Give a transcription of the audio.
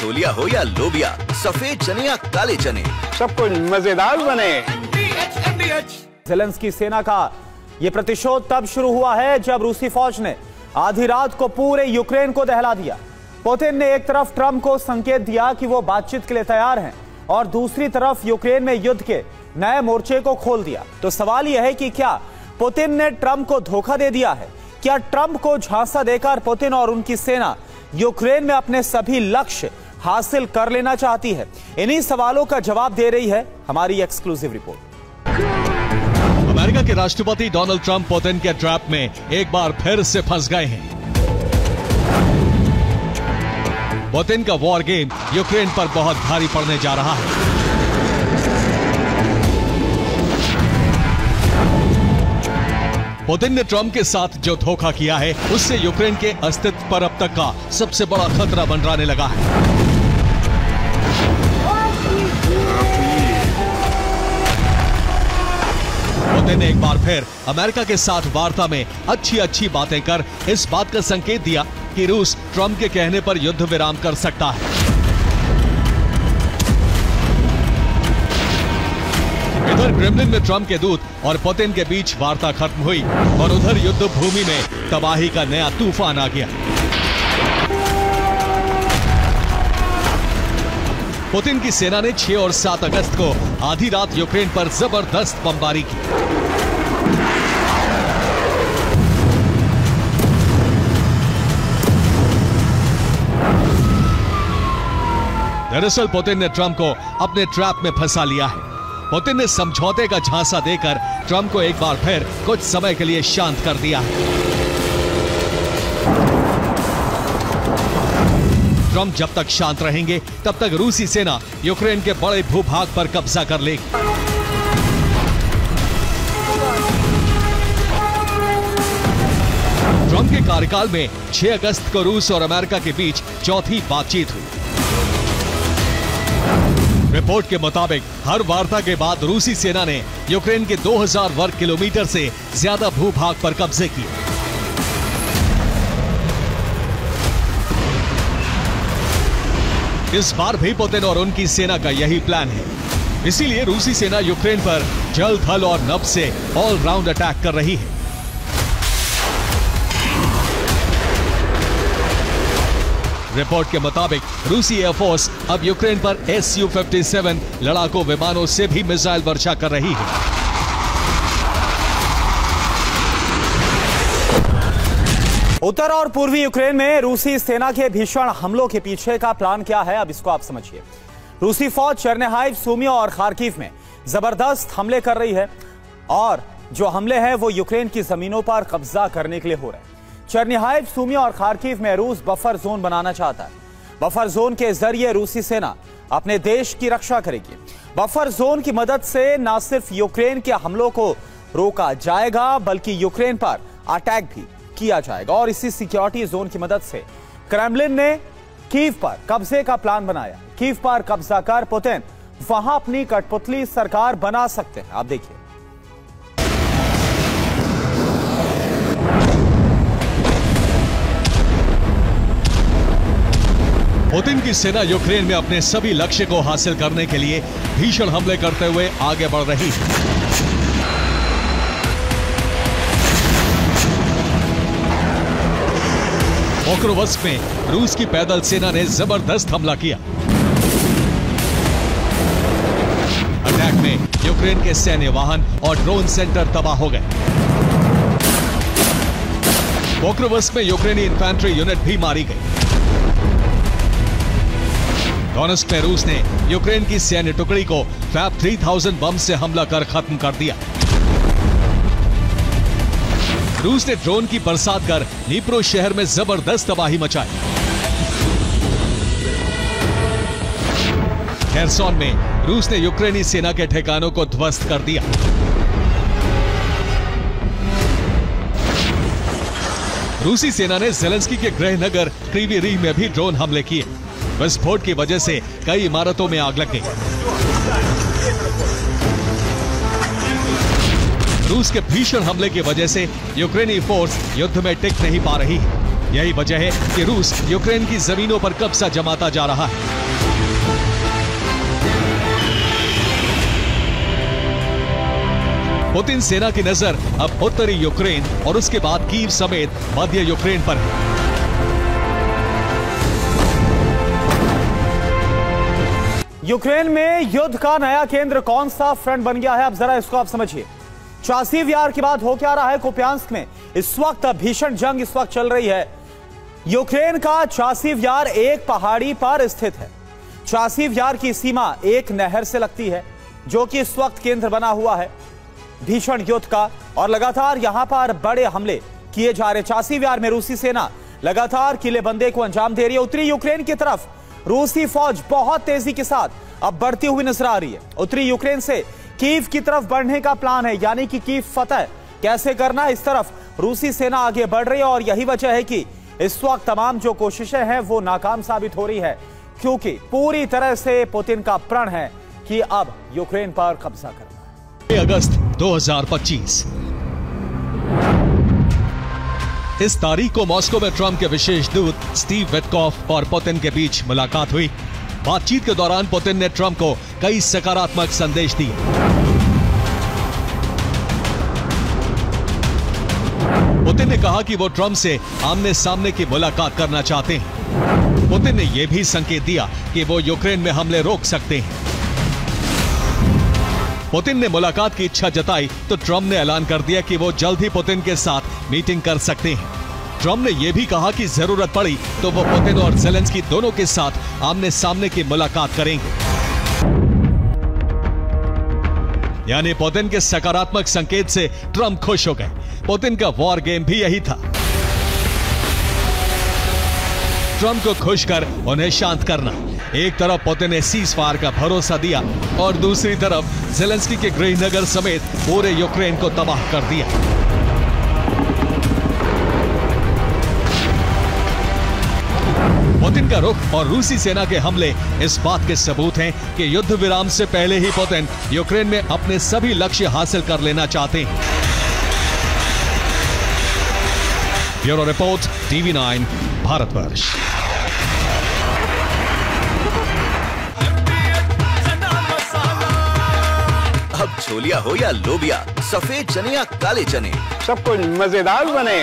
छोलिया हो या लोबिया, सफेद चने या काले चने, सब कुछ मजेदार बने। ज़ेलेंस्की सेना का ये प्रतिशोध तब शुरू हुआ है जब रूसी फौज ने आधी रात को पूरे यूक्रेन को दहला दिया। पुतिन ने एक तरफ ट्रंप को संकेत दिया कि वो बातचीत के लिए तैयार हैं और दूसरी तरफ यूक्रेन में युद्ध के नए मोर्चे को खोल दिया। तो सवाल यह है कि क्या पुतिन ने ट्रंप को धोखा दे दिया है? क्या ट्रंप को झांसा देकर पुतिन और उनकी सेना यूक्रेन में अपने सभी लक्ष्य हासिल कर लेना चाहती है? इन्हीं सवालों का जवाब दे रही है हमारी एक्सक्लूसिव रिपोर्ट। अमेरिका के राष्ट्रपति डोनाल्ड ट्रंप पुतिन के ट्रैप में एक बार फिर से फंस गए हैं। पुतिन का वॉर गेम यूक्रेन पर बहुत भारी पड़ने जा रहा है। पुतिन ने ट्रंप के साथ जो धोखा किया है उससे यूक्रेन के अस्तित्व पर अब तक का सबसे बड़ा खतरा मंडराने लगा है। पुतिन ने एक बार फिर अमेरिका के साथ वार्ता में अच्छी बातें कर इस बात का संकेत दिया कि रूस ट्रंप के कहने पर युद्ध विराम कर सकता है। इधर क्रेमलिन में ट्रंप के दूत और पुतिन के बीच वार्ता खत्म हुई और उधर युद्ध भूमि में तबाही का नया तूफान आ गया। पुतिन की सेना ने 6 और 7 अगस्त को आधी रात यूक्रेन पर जबरदस्त बमबारी की। दरअसल पुतिन ने ट्रंप को अपने ट्रैप में फंसा लिया है। पुतिन ने समझौते का झांसा देकर ट्रंप को एक बार फिर कुछ समय के लिए शांत कर दिया है। ट्रंप जब तक शांत रहेंगे तब तक रूसी सेना यूक्रेन के बड़े भूभाग पर कब्जा कर लेगी। ट्रंप के कार्यकाल में 6 अगस्त को रूस और अमेरिका के बीच चौथी बातचीत हुई। रिपोर्ट के मुताबिक हर वार्ता के बाद रूसी सेना ने यूक्रेन के 2000 वर्ग किलोमीटर से ज्यादा भूभाग पर कब्जे किए। इस बार भी पुतिन और उनकी सेना का यही प्लान है। इसीलिए रूसी सेना यूक्रेन पर जल, थल और नभ से ऑलराउंड अटैक कर रही है। रिपोर्ट के मुताबिक रूसी एयरफोर्स अब यूक्रेन पर Su-57 लड़ाकू विमानों से भी मिसाइल वर्षा कर रही है। उत्तर और पूर्वी यूक्रेन में रूसी सेना के भीषण हमलों के पीछे का प्लान क्या है, अब इसको आप समझिए। रूसी फौज चेर्निहाइव, सूमी और खार्किव में जबरदस्त हमले कर रही है और जो हमले हैं वो यूक्रेन की जमीनों पर कब्जा करने के लिए हो रहे हैं। चेर्निहाइव, सूमी और खार्किव में रूस बफर जोन बनाना चाहता है। बफर जोन के जरिए रूसी सेना अपने देश की रक्षा करेगी। बफर जोन की मदद से न सिर्फ यूक्रेन के हमलों को रोका जाएगा बल्कि यूक्रेन पर अटैक भी किया जाएगा। और इसी सिक्योरिटी जोन की मदद से क्रेमलिन ने कीव पर कब्जे का प्लान बनाया। कीव पर कब्जा कर पुतिन वहां अपनी कठपुतली सरकार बना सकते हैं। आप देखिए, पुतिन की सेना यूक्रेन में अपने सभी लक्ष्य को हासिल करने के लिए भीषण हमले करते हुए आगे बढ़ रही है। पोक्रोवस्क में रूस की पैदल सेना ने जबरदस्त हमला किया। अटैक में यूक्रेन के सैन्य वाहन और ड्रोन सेंटर तबाह हो गए। पोक्रोवस्क में यूक्रेनी इन्फेंट्री यूनिट भी मारी गई। डोनेस्क में रूस ने यूक्रेन की सैन्य टुकड़ी को फैब 3000 बम से हमला कर खत्म कर दिया। रूस ने ड्रोन की बरसात कर नीप्रो शहर में जबरदस्त तबाही मचाई। खेरसोन में रूस ने यूक्रेनी सेना के ठिकानों को ध्वस्त कर दिया। रूसी सेना ने ज़ेलेंस्की के गृह नगर क्रीवी रीह में भी ड्रोन हमले किए। विस्फोट की वजह से कई इमारतों में आग लग गई। रूस के भीषण हमले की वजह से यूक्रेनी फोर्स युद्ध में टिक नहीं पा रही है। यही वजह है कि रूस यूक्रेन की जमीनों पर कब्जा जमाता जा रहा है। पुतिन सेना की नजर अब उत्तरी यूक्रेन और उसके बाद कीव समेत मध्य यूक्रेन पर है। यूक्रेन में युद्ध का नया केंद्र कौन सा फ्रंट बन गया है, अब जरा इसको आप समझिए। चासीव यार के बाद हो क्या रहा है कुपियांस्क में। इस वक्त भीषण जंग इस वक्त चल रही है। यूक्रेन का चासीव यार एक पहाड़ी पर स्थित है। चासीव यार की सीमा एक नहर से लगती है जो कि इस वक्त केंद्र बना हुआ है भीषण युद्ध का, और लगातार यहां पर बड़े हमले किए जा रहे। चासीव यार में रूसी सेना लगातार किलेबंदी को अंजाम दे रही है। उत्तरी यूक्रेन की तरफ रूसी फौज बहुत तेजी के साथ अब बढ़ती हुई नजर आ रही है। उत्तरी यूक्रेन से कीव की तरफ बढ़ने का प्लान है, यानी कि कीव फतह कैसे करना है, इस तरफ रूसी सेना आगे बढ़ रही है। और यही वजह है कि इस वक्त तमाम जो कोशिशें हैं वो नाकाम साबित हो रही है, क्योंकि पूरी तरह से पुतिन का प्रण है कि अब यूक्रेन पर कब्जा करना है। अगस्त 2025 इस तारीख को मॉस्को में ट्रंप के विशेष दूत स्टीव विटकॉफ और पुतिन के बीच मुलाकात हुई। बातचीत के दौरान पुतिन ने ट्रंप को कई सकारात्मक संदेश दिए। पुतिन ने कहा कि वो ट्रंप से आमने सामने की मुलाकात करना चाहते हैं। पुतिन ने यह भी संकेत दिया कि वो यूक्रेन में हमले रोक सकते हैं। पुतिन ने मुलाकात की इच्छा जताई तो ट्रंप ने ऐलान कर दिया कि वो जल्द ही पुतिन के साथ मीटिंग कर सकते हैं। ट्रंप ने यह भी कहा कि जरूरत पड़ी तो वो पुतिन और ज़ेलेंस्की दोनों के साथ आमने सामने की मुलाकात करेंगे। यानी पुतिन के सकारात्मक संकेत से ट्रंप खुश हो गए। पुतिन का वॉर गेम भी यही था, ट्रंप को खुश कर उन्हें शांत करना। एक तरफ पुतिन ने सीज फायर का भरोसा दिया और दूसरी तरफ ज़ेलेंस्की के गृहनगर समेत पूरे यूक्रेन को तबाह कर दिया। पुतिन का रुख और रूसी सेना के हमले इस बात के सबूत हैं कि युद्ध विराम से पहले ही पुतिन यूक्रेन में अपने सभी लक्ष्य हासिल कर लेना चाहते हैं। Bureau report, TV9 Bharatvarsh. अब छोलिया हो या लोबिया, सफेद चने या काले चने, सब कुछ मजेदार बने।